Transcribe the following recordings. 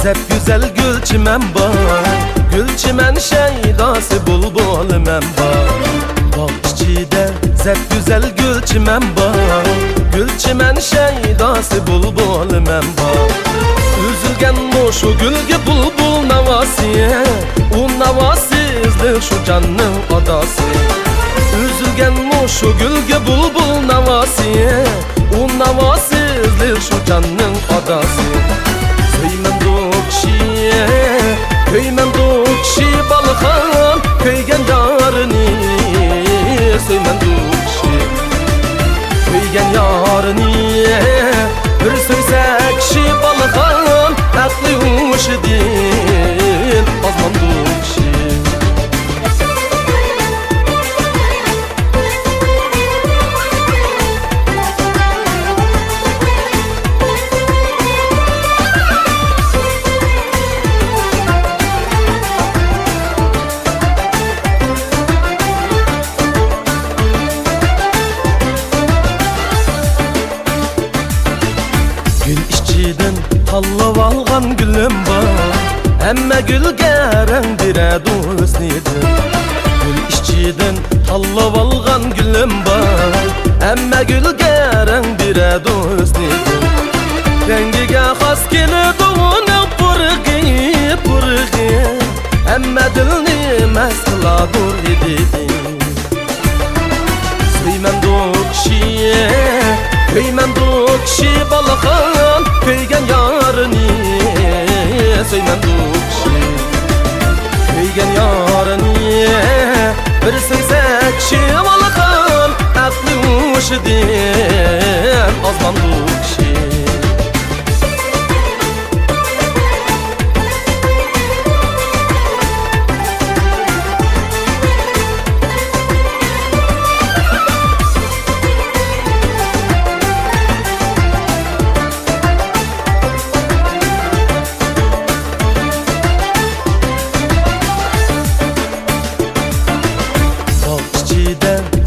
zep güzel gül çimen var. Gül çimen şeydası bulbul men var. Bağ içinde zep güzel gül çimen var. Gül çimen şeydası bulbul men var. Üzülgen şu gülge bulbul navasiye. O navasizlik şu canın adası. Üzülgen şu gülge bulbul navasiye. O navasizlik şu canın adası. Söymen dokşiye, köymen dokşi balıkan, köygen yarını. Söymen dokşi, köygen yarını. Bir söysek şi balıkan, aklı uşu din, azman dokşi. Gül işçiden tallab algan gülüm var. Emme gülge rengdire do'stnidir. Gül işçiden tallab algan gülüm var. Emme gülge rengdire do'stnidir. Rengiga xas keladi uni purg'i purg'i. Emme dilni mast qiladur edi. Söymen dokşiye, köymen dokşi balıkan, köygen yarını. Söymen dokşi, köygen yarını. Bir söysek şi balıkan, aklı uşu din, azman dokşi.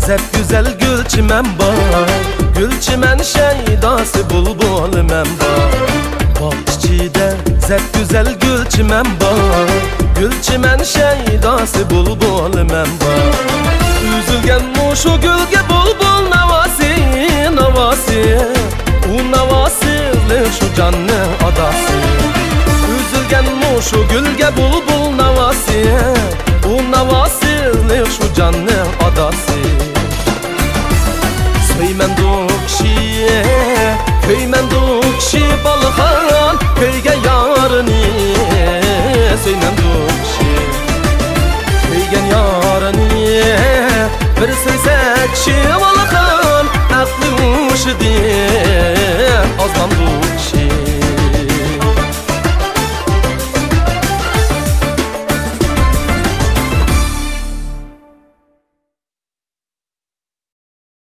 Zep güzel gül çimen var. Gül çimen şeydası bulbul men var. Bağ içinde zep güzel gül çimen var. Gül çimen şeydası bulbul men var. Üzülgen şu gülge bulbul navasi navasi. O navasizlik şu canı adası. Üzülgen şu gülge bulbul navasi. O navasizlik şu canı adası. Söymen dokşiye, köymen dokşi balıkan, köyge yarını. Söymen dokşi, köygen yarını. Bir söysek şi balıkan, aklı uşu din.